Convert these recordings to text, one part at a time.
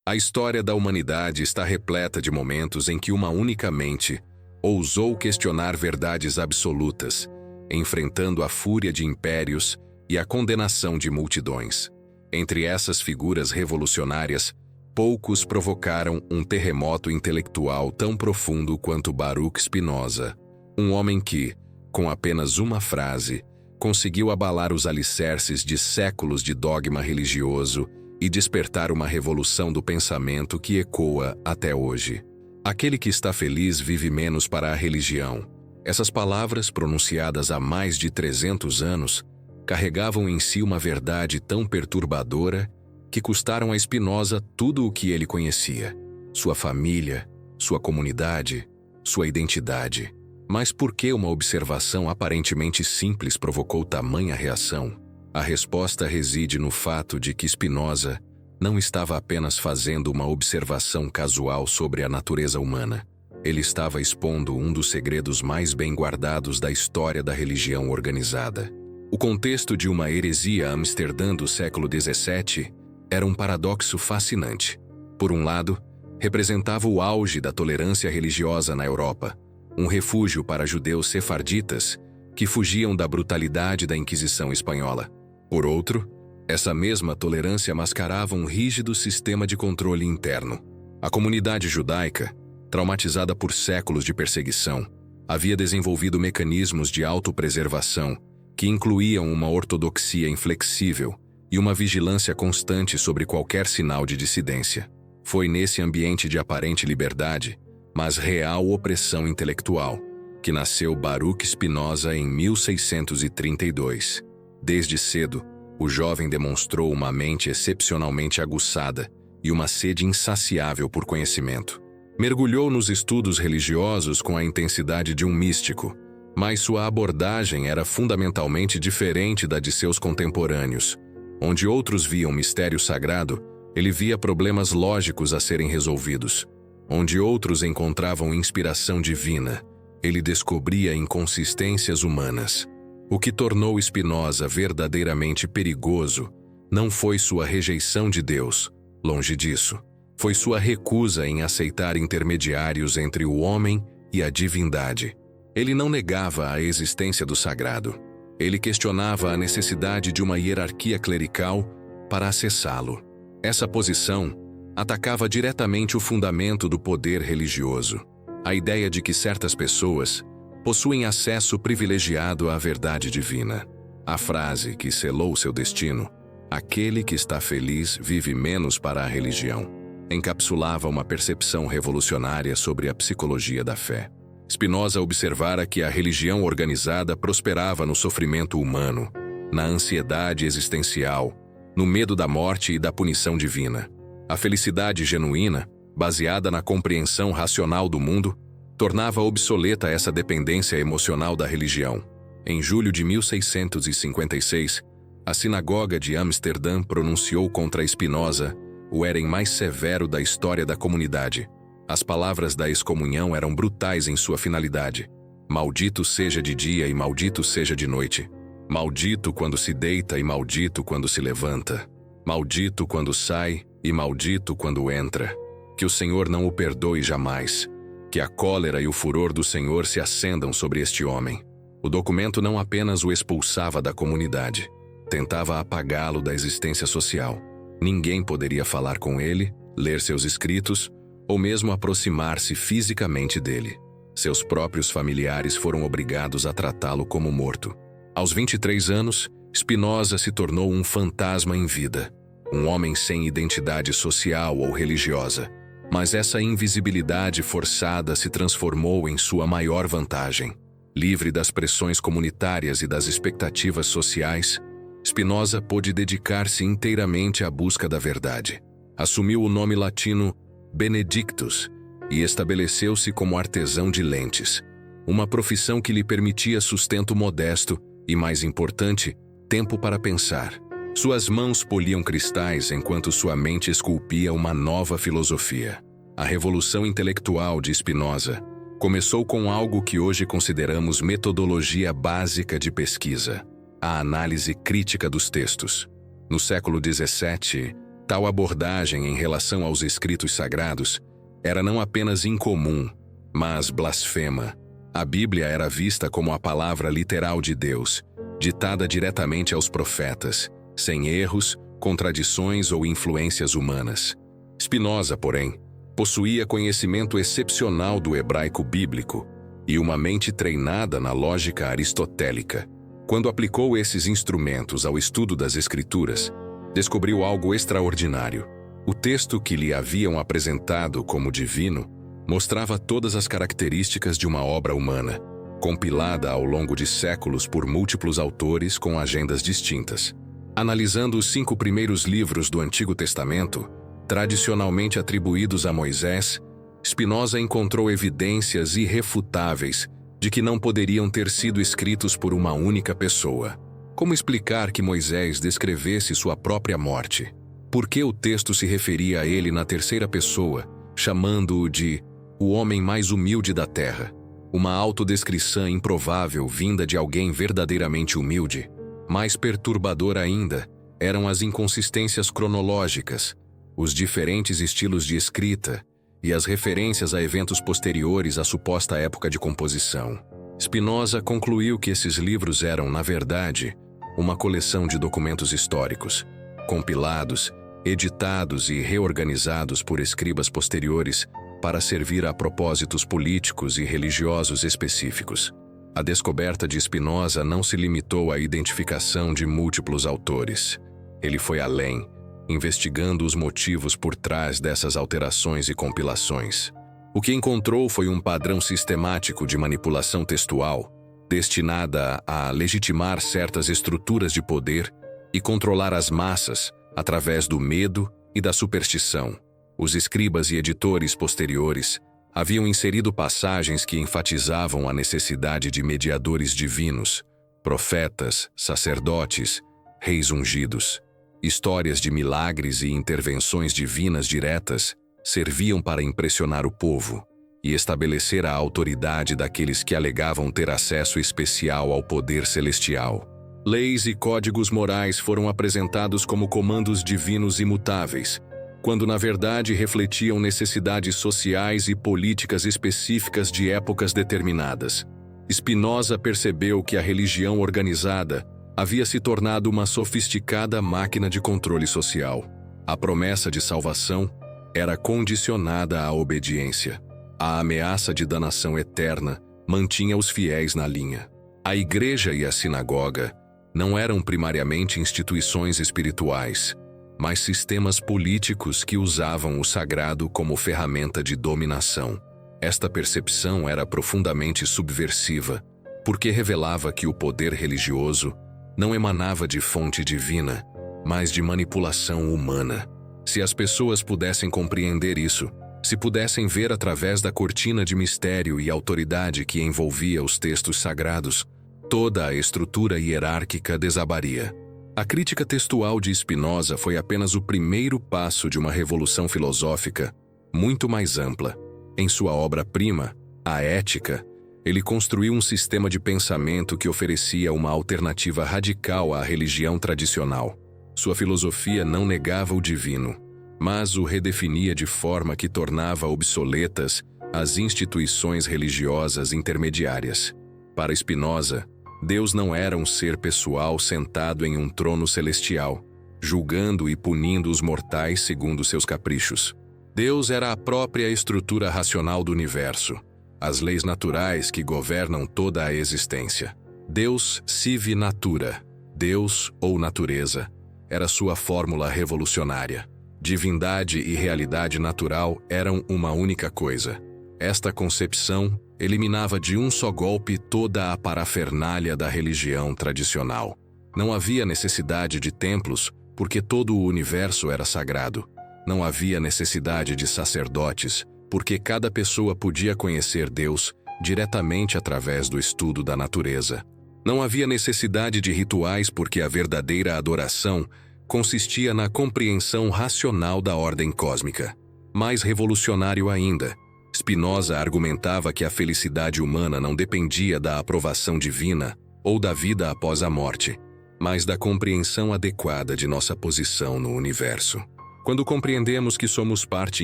A história da humanidade está repleta de momentos em que uma única mente ousou questionar verdades absolutas, enfrentando a fúria de impérios e a condenação de multidões. Entre essas figuras revolucionárias, poucos provocaram um terremoto intelectual tão profundo quanto Baruch Spinoza, um homem que, com apenas uma frase, conseguiu abalar os alicerces de séculos de dogma religioso e despertar uma revolução do pensamento que ecoa até hoje. Aquele que está feliz vive menos para a religião. Essas palavras, pronunciadas há mais de 300 anos, carregavam em si uma verdade tão perturbadora que custaram a Spinoza tudo o que ele conhecia: sua família, sua comunidade, sua identidade. Mas por que uma observação aparentemente simples provocou tamanha reação? A resposta reside no fato de que Spinoza não estava apenas fazendo uma observação casual sobre a natureza humana. Ele estava expondo um dos segredos mais bem guardados da história da religião organizada. O contexto de uma heresia Amsterdã do século XVII era um paradoxo fascinante. Por um lado, representava o auge da tolerância religiosa na Europa, um refúgio para judeus sefarditas que fugiam da brutalidade da Inquisição espanhola. Por outro, essa mesma tolerância mascarava um rígido sistema de controle interno. A comunidade judaica, traumatizada por séculos de perseguição, havia desenvolvido mecanismos de autopreservação que incluíam uma ortodoxia inflexível e uma vigilância constante sobre qualquer sinal de dissidência. Foi nesse ambiente de aparente liberdade, mas real opressão intelectual, que nasceu Baruch Spinoza em 1632. Desde cedo, o jovem demonstrou uma mente excepcionalmente aguçada e uma sede insaciável por conhecimento. Mergulhou nos estudos religiosos com a intensidade de um místico, mas sua abordagem era fundamentalmente diferente da de seus contemporâneos. Onde outros viam mistério sagrado, ele via problemas lógicos a serem resolvidos. Onde outros encontravam inspiração divina, ele descobria inconsistências humanas. O que tornou Spinoza verdadeiramente perigoso não foi sua rejeição de Deus, longe disso. Foi sua recusa em aceitar intermediários entre o homem e a divindade. Ele não negava a existência do sagrado. Ele questionava a necessidade de uma hierarquia clerical para acessá-lo. Essa posição atacava diretamente o fundamento do poder religioso, a ideia de que certas pessoas possuem acesso privilegiado à verdade divina. A frase que selou seu destino, "Aquele que está feliz vive menos para a religião", encapsulava uma percepção revolucionária sobre a psicologia da fé. Spinoza observara que a religião organizada prosperava no sofrimento humano, na ansiedade existencial, no medo da morte e da punição divina. A felicidade genuína, baseada na compreensão racional do mundo, tornava obsoleta essa dependência emocional da religião. Em julho de 1656, a sinagoga de Amsterdã pronunciou contra Spinoza o érem mais severo da história da comunidade. As palavras da excomunhão eram brutais em sua finalidade. Maldito seja de dia e maldito seja de noite. Maldito quando se deita e maldito quando se levanta. Maldito quando sai e maldito quando entra. Que o Senhor não o perdoe jamais. Que a cólera e o furor do Senhor se acendam sobre este homem. O documento não apenas o expulsava da comunidade, tentava apagá-lo da existência social. Ninguém poderia falar com ele, ler seus escritos, ou mesmo aproximar-se fisicamente dele. Seus próprios familiares foram obrigados a tratá-lo como morto. Aos 23 anos, Spinoza se tornou um fantasma em vida, um homem sem identidade social ou religiosa. Mas essa invisibilidade forçada se transformou em sua maior vantagem. Livre das pressões comunitárias e das expectativas sociais, Spinoza pôde dedicar-se inteiramente à busca da verdade. Assumiu o nome latino Benedictus e estabeleceu-se como artesão de lentes, uma profissão que lhe permitia sustento modesto e, mais importante, tempo para pensar. Suas mãos poliam cristais enquanto sua mente esculpia uma nova filosofia. A revolução intelectual de Spinoza começou com algo que hoje consideramos metodologia básica de pesquisa: a análise crítica dos textos. No século XVII, Tal abordagem em relação aos escritos sagrados era não apenas incomum, mas blasfema. A Bíblia era vista como a palavra literal de Deus, ditada diretamente aos profetas, sem erros, contradições ou influências humanas. Spinoza, porém, possuía conhecimento excepcional do hebraico bíblico e uma mente treinada na lógica aristotélica. Quando aplicou esses instrumentos ao estudo das Escrituras, descobriu algo extraordinário. O texto que lhe haviam apresentado como divino mostrava todas as características de uma obra humana, compilada ao longo de séculos por múltiplos autores com agendas distintas. Analisando os 5 primeiros livros do Antigo Testamento, tradicionalmente atribuídos a Moisés, Spinoza encontrou evidências irrefutáveis de que não poderiam ter sido escritos por uma única pessoa. Como explicar que Moisés descrevesse sua própria morte? Por que o texto se referia a ele na terceira pessoa, chamando-o de o homem mais humilde da terra? Uma autodescrição improvável vinda de alguém verdadeiramente humilde. Mais perturbador ainda eram as inconsistências cronológicas, os diferentes estilos de escrita e as referências a eventos posteriores à suposta época de composição. Spinoza concluiu que esses livros eram, na verdade, uma coleção de documentos históricos, compilados, editados e reorganizados por escribas posteriores para servir a propósitos políticos e religiosos específicos. A descoberta de Spinoza não se limitou à identificação de múltiplos autores. Ele foi além, investigando os motivos por trás dessas alterações e compilações. O que encontrou foi um padrão sistemático de manipulação textual, destinada a legitimar certas estruturas de poder e controlar as massas através do medo e da superstição. Os escribas e editores posteriores haviam inserido passagens que enfatizavam a necessidade de mediadores divinos, profetas, sacerdotes, reis ungidos. Histórias de milagres e intervenções divinas diretas serviam para impressionar o povo e estabelecer a autoridade daqueles que alegavam ter acesso especial ao poder celestial. Leis e códigos morais foram apresentados como comandos divinos imutáveis, quando na verdade refletiam necessidades sociais e políticas específicas de épocas determinadas. Spinoza percebeu que a religião organizada havia se tornado uma sofisticada máquina de controle social. A promessa de salvação era condicionada à obediência. A ameaça de danação eterna mantinha os fiéis na linha. A igreja e a sinagoga não eram primariamente instituições espirituais, mas sistemas políticos que usavam o sagrado como ferramenta de dominação. Esta percepção era profundamente subversiva, porque revelava que o poder religioso não emanava de fonte divina, mas de manipulação humana. Se as pessoas pudessem compreender isso, se pudessem ver através da cortina de mistério e autoridade que envolvia os textos sagrados, toda a estrutura hierárquica desabaria. A crítica textual de Spinoza foi apenas o primeiro passo de uma revolução filosófica muito mais ampla. Em sua obra-prima, A Ética, ele construiu um sistema de pensamento que oferecia uma alternativa radical à religião tradicional. Sua filosofia não negava o divino, mas o redefinia de forma que tornava obsoletas as instituições religiosas intermediárias. Para Spinoza, Deus não era um ser pessoal sentado em um trono celestial, julgando e punindo os mortais segundo seus caprichos. Deus era a própria estrutura racional do universo, as leis naturais que governam toda a existência. Deus sive natura, Deus ou natureza, era sua fórmula revolucionária. Divindade e realidade natural eram uma única coisa. Esta concepção eliminava de um só golpe toda a parafernália da religião tradicional. Não havia necessidade de templos, porque todo o universo era sagrado. Não havia necessidade de sacerdotes, porque cada pessoa podia conhecer Deus diretamente através do estudo da natureza. Não havia necessidade de rituais, porque a verdadeira adoração consistia na compreensão racional da ordem cósmica. Mais revolucionário ainda, Spinoza argumentava que a felicidade humana não dependia da aprovação divina ou da vida após a morte, mas da compreensão adequada de nossa posição no universo. Quando compreendemos que somos parte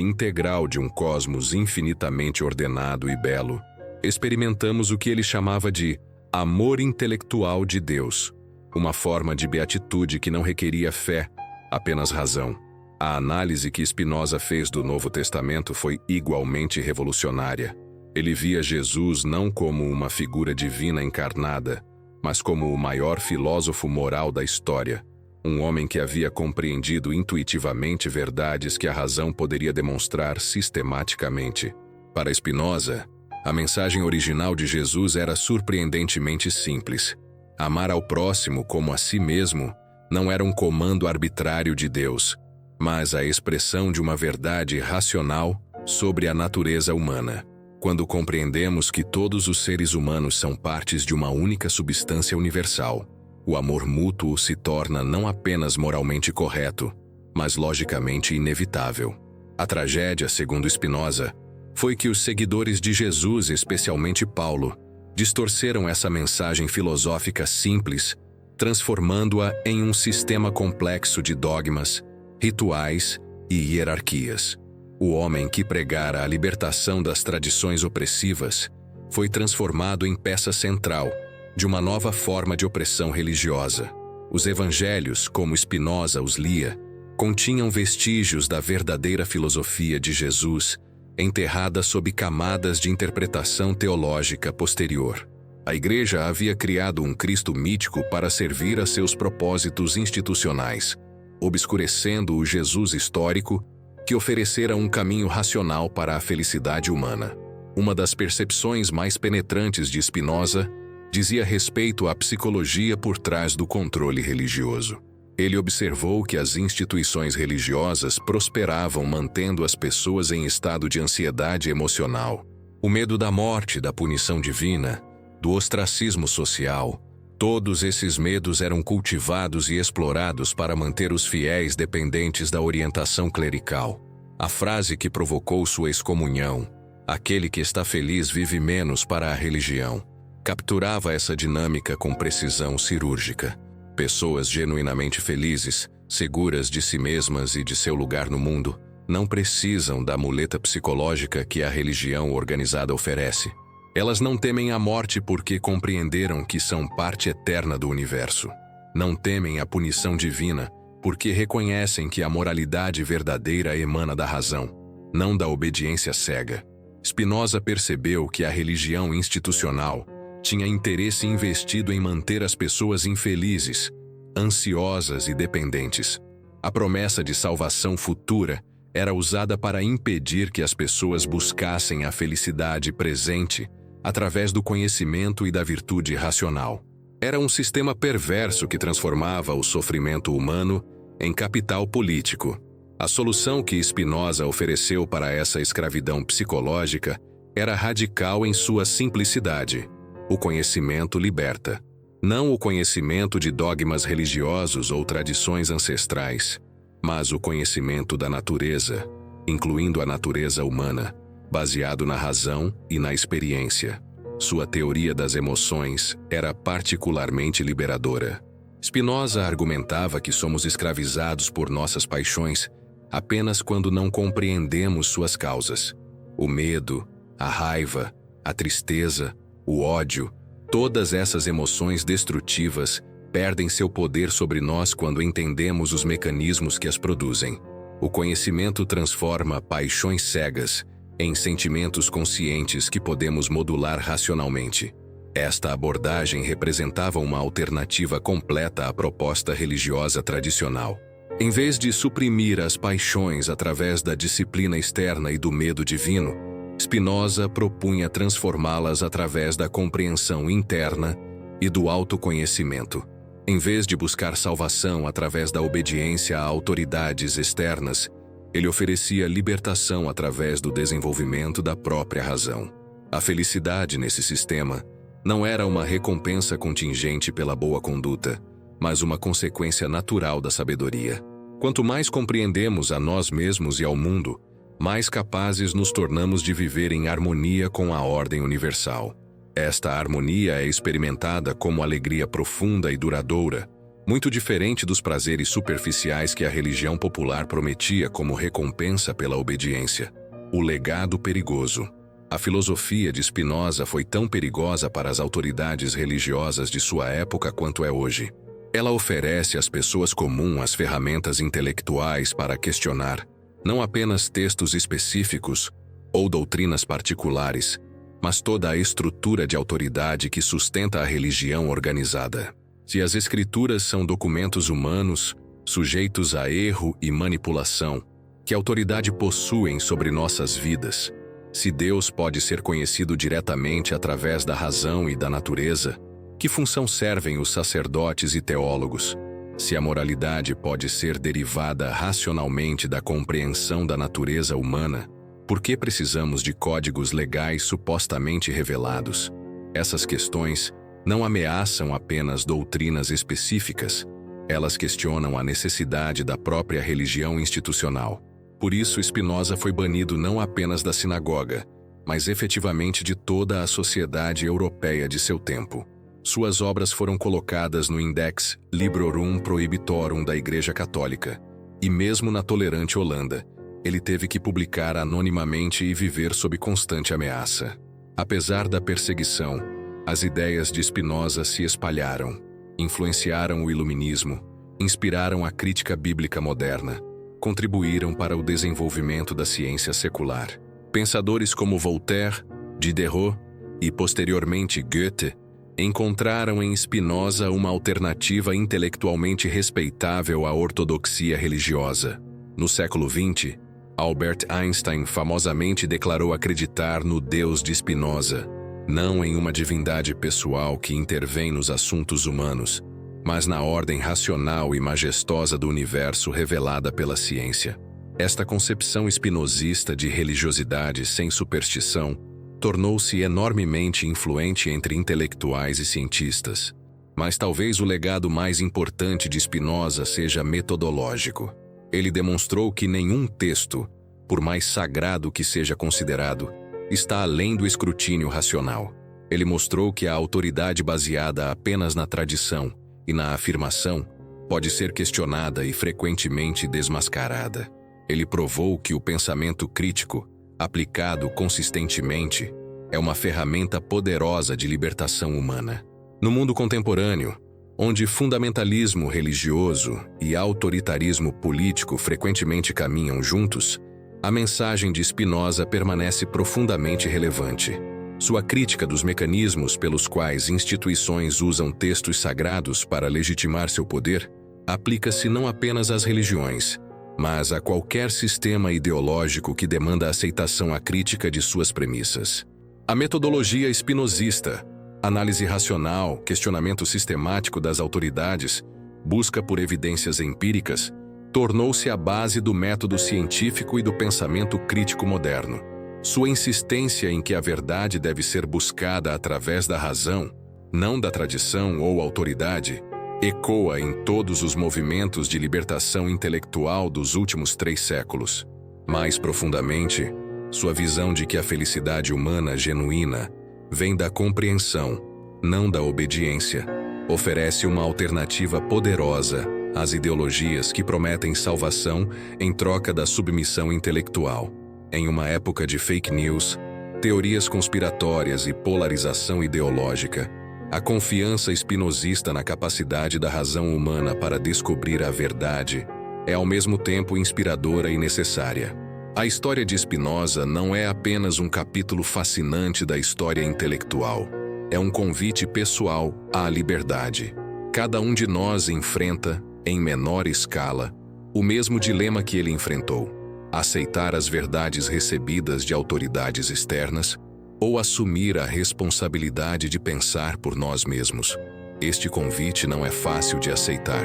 integral de um cosmos infinitamente ordenado e belo, experimentamos o que ele chamava de amor intelectual de Deus, uma forma de beatitude que não requeria fé, apenas razão. A análise que Spinoza fez do Novo Testamento foi igualmente revolucionária. Ele via Jesus não como uma figura divina encarnada, mas como o maior filósofo moral da história, um homem que havia compreendido intuitivamente verdades que a razão poderia demonstrar sistematicamente. Para Spinoza, a mensagem original de Jesus era surpreendentemente simples. Amar ao próximo como a si mesmo não era um comando arbitrário de Deus, mas a expressão de uma verdade racional sobre a natureza humana. Quando compreendemos que todos os seres humanos são partes de uma única substância universal, o amor mútuo se torna não apenas moralmente correto, mas logicamente inevitável. A tragédia, segundo Spinoza, foi que os seguidores de Jesus, especialmente Paulo, distorceram essa mensagem filosófica simples, transformando-a em um sistema complexo de dogmas, rituais e hierarquias. O homem que pregara a libertação das tradições opressivas foi transformado em peça central de uma nova forma de opressão religiosa. Os evangelhos, como Spinoza os lia, continham vestígios da verdadeira filosofia de Jesus, enterrada sob camadas de interpretação teológica posterior. A Igreja havia criado um Cristo mítico para servir a seus propósitos institucionais, obscurecendo o Jesus histórico que oferecera um caminho racional para a felicidade humana. Uma das percepções mais penetrantes de Spinoza dizia respeito à psicologia por trás do controle religioso. Ele observou que as instituições religiosas prosperavam mantendo as pessoas em estado de ansiedade emocional. O medo da morte, da punição divina, do ostracismo social, todos esses medos eram cultivados e explorados para manter os fiéis dependentes da orientação clerical. A frase que provocou sua excomunhão, "Aquele que está feliz vive menos para a religião", capturava essa dinâmica com precisão cirúrgica. Pessoas genuinamente felizes, seguras de si mesmas e de seu lugar no mundo, não precisam da muleta psicológica que a religião organizada oferece. Elas não temem a morte porque compreenderam que são parte eterna do universo. Não temem a punição divina porque reconhecem que a moralidade verdadeira emana da razão, não da obediência cega. Spinoza percebeu que a religião institucional tinha interesse investido em manter as pessoas infelizes, ansiosas e dependentes. A promessa de salvação futura era usada para impedir que as pessoas buscassem a felicidade presente através do conhecimento e da virtude racional. Era um sistema perverso que transformava o sofrimento humano em capital político. A solução que Spinoza ofereceu para essa escravidão psicológica era radical em sua simplicidade. O conhecimento liberta. Não o conhecimento de dogmas religiosos ou tradições ancestrais, mas o conhecimento da natureza, incluindo a natureza humana, baseado na razão e na experiência. Sua teoria das emoções era particularmente liberadora. Spinoza argumentava que somos escravizados por nossas paixões apenas quando não compreendemos suas causas. O medo, a raiva, a tristeza, o ódio, todas essas emoções destrutivas perdem seu poder sobre nós quando entendemos os mecanismos que as produzem. O conhecimento transforma paixões cegas em sentimentos conscientes que podemos modular racionalmente. Esta abordagem representava uma alternativa completa à proposta religiosa tradicional. Em vez de suprimir as paixões através da disciplina externa e do medo divino, Spinoza propunha transformá-las através da compreensão interna e do autoconhecimento. Em vez de buscar salvação através da obediência a autoridades externas, ele oferecia libertação através do desenvolvimento da própria razão. A felicidade nesse sistema não era uma recompensa contingente pela boa conduta, mas uma consequência natural da sabedoria. Quanto mais compreendemos a nós mesmos e ao mundo, mais capazes nos tornamos de viver em harmonia com a ordem universal. Esta harmonia é experimentada como alegria profunda e duradoura, muito diferente dos prazeres superficiais que a religião popular prometia como recompensa pela obediência. O legado perigoso. A filosofia de Spinoza foi tão perigosa para as autoridades religiosas de sua época quanto é hoje. Ela oferece às pessoas comuns as ferramentas intelectuais para questionar, não apenas textos específicos ou doutrinas particulares, mas toda a estrutura de autoridade que sustenta a religião organizada. Se as Escrituras são documentos humanos, sujeitos a erro e manipulação, que autoridade possuem sobre nossas vidas? Se Deus pode ser conhecido diretamente através da razão e da natureza, que função servem os sacerdotes e teólogos? Se a moralidade pode ser derivada racionalmente da compreensão da natureza humana, por que precisamos de códigos legais supostamente revelados? Essas questões não ameaçam apenas doutrinas específicas, elas questionam a necessidade da própria religião institucional. Por isso, Spinoza foi banido não apenas da sinagoga, mas efetivamente de toda a sociedade europeia de seu tempo. Suas obras foram colocadas no Index Librorum Prohibitorum da Igreja Católica, e mesmo na tolerante Holanda, ele teve que publicar anonimamente e viver sob constante ameaça. Apesar da perseguição, as ideias de Spinoza se espalharam, influenciaram o iluminismo, inspiraram a crítica bíblica moderna, contribuíram para o desenvolvimento da ciência secular. Pensadores como Voltaire, Diderot e, posteriormente, Goethe, encontraram em Spinoza uma alternativa intelectualmente respeitável à ortodoxia religiosa. No século XX, Albert Einstein famosamente declarou acreditar no Deus de Spinoza, não em uma divindade pessoal que intervém nos assuntos humanos, mas na ordem racional e majestosa do universo revelada pela ciência. Esta concepção espinosista de religiosidade sem superstição tornou-se enormemente influente entre intelectuais e cientistas. Mas talvez o legado mais importante de Spinoza seja metodológico. Ele demonstrou que nenhum texto, por mais sagrado que seja considerado, está além do escrutínio racional. Ele mostrou que a autoridade baseada apenas na tradição e na afirmação pode ser questionada e frequentemente desmascarada. Ele provou que o pensamento crítico, aplicado consistentemente, é uma ferramenta poderosa de libertação humana. No mundo contemporâneo, onde fundamentalismo religioso e autoritarismo político frequentemente caminham juntos, a mensagem de Spinoza permanece profundamente relevante. Sua crítica dos mecanismos pelos quais instituições usam textos sagrados para legitimar seu poder aplica-se não apenas às religiões, mas a qualquer sistema ideológico que demanda a aceitação acrítica de suas premissas. A metodologia espinosista, análise racional, questionamento sistemático das autoridades, busca por evidências empíricas, tornou-se a base do método científico e do pensamento crítico moderno. Sua insistência em que a verdade deve ser buscada através da razão, não da tradição ou autoridade, ecoa em todos os movimentos de libertação intelectual dos últimos 3 séculos. Mais profundamente, sua visão de que a felicidade humana genuína vem da compreensão, não da obediência, oferece uma alternativa poderosa às ideologias que prometem salvação em troca da submissão intelectual. Em uma época de fake news, teorias conspiratórias e polarização ideológica, a confiança espinosista na capacidade da razão humana para descobrir a verdade é ao mesmo tempo inspiradora e necessária. A história de Spinoza não é apenas um capítulo fascinante da história intelectual, é um convite pessoal à liberdade. Cada um de nós enfrenta, em menor escala, o mesmo dilema que ele enfrentou: aceitar as verdades recebidas de autoridades externas ou assumir a responsabilidade de pensar por nós mesmos. Este convite não é fácil de aceitar.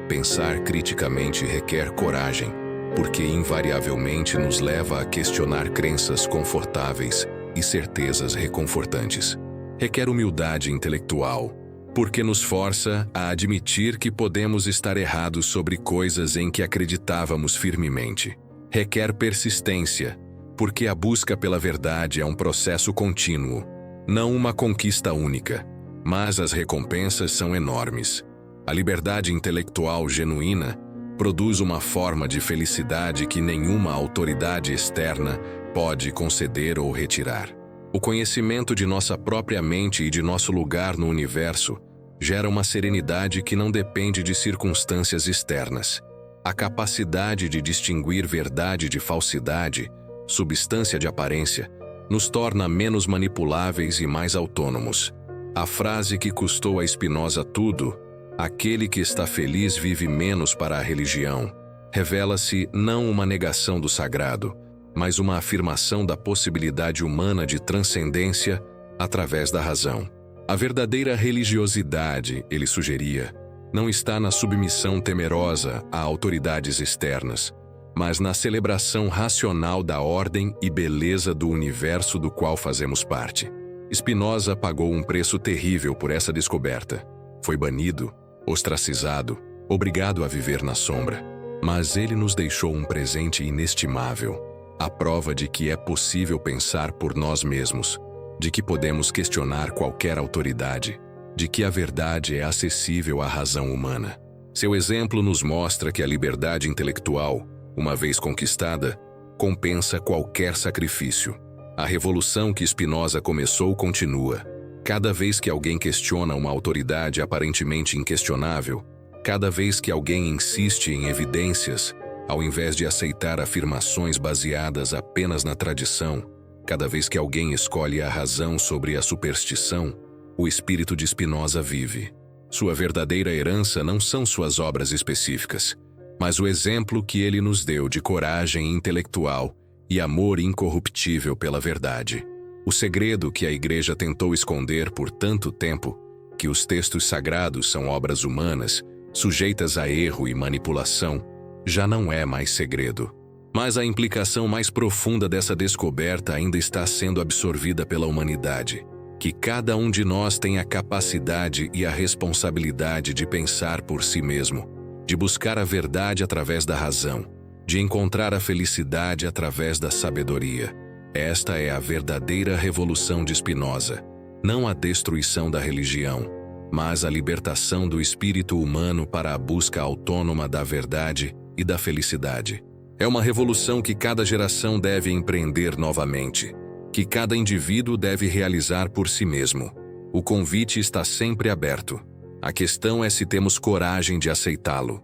Pensar criticamente requer coragem, porque invariavelmente nos leva a questionar crenças confortáveis e certezas reconfortantes. Requer humildade intelectual, porque nos força a admitir que podemos estar errados sobre coisas em que acreditávamos firmemente. Requer persistência, porque a busca pela verdade é um processo contínuo, não uma conquista única, mas as recompensas são enormes. A liberdade intelectual genuína produz uma forma de felicidade que nenhuma autoridade externa pode conceder ou retirar. O conhecimento de nossa própria mente e de nosso lugar no universo gera uma serenidade que não depende de circunstâncias externas. A capacidade de distinguir verdade de falsidade, substância de aparência, nos torna menos manipuláveis e mais autônomos. A frase que custou a Spinoza tudo, aquele que está feliz vive menos para a religião, revela-se não uma negação do sagrado, mas uma afirmação da possibilidade humana de transcendência através da razão. A verdadeira religiosidade, ele sugeria, não está na submissão temerosa a autoridades externas, mas na celebração racional da ordem e beleza do universo do qual fazemos parte. Spinoza pagou um preço terrível por essa descoberta. Foi banido, ostracizado, obrigado a viver na sombra. Mas ele nos deixou um presente inestimável, a prova de que é possível pensar por nós mesmos, de que podemos questionar qualquer autoridade, de que a verdade é acessível à razão humana. Seu exemplo nos mostra que a liberdade intelectual, uma vez conquistada, compensa qualquer sacrifício. A revolução que Spinoza começou continua. Cada vez que alguém questiona uma autoridade aparentemente inquestionável, cada vez que alguém insiste em evidências, ao invés de aceitar afirmações baseadas apenas na tradição, cada vez que alguém escolhe a razão sobre a superstição, o espírito de Spinoza vive. Sua verdadeira herança não são suas obras específicas, mas o exemplo que ele nos deu de coragem intelectual e amor incorruptível pela verdade. O segredo que a Igreja tentou esconder por tanto tempo, que os textos sagrados são obras humanas, sujeitas a erro e manipulação, já não é mais segredo. Mas a implicação mais profunda dessa descoberta ainda está sendo absorvida pela humanidade, que cada um de nós tem a capacidade e a responsabilidade de pensar por si mesmo, de buscar a verdade através da razão, de encontrar a felicidade através da sabedoria. Esta é a verdadeira revolução de Spinoza, não a destruição da religião, mas a libertação do espírito humano para a busca autônoma da verdade e da felicidade. É uma revolução que cada geração deve empreender novamente, que cada indivíduo deve realizar por si mesmo. O convite está sempre aberto. A questão é se temos coragem de aceitá-lo.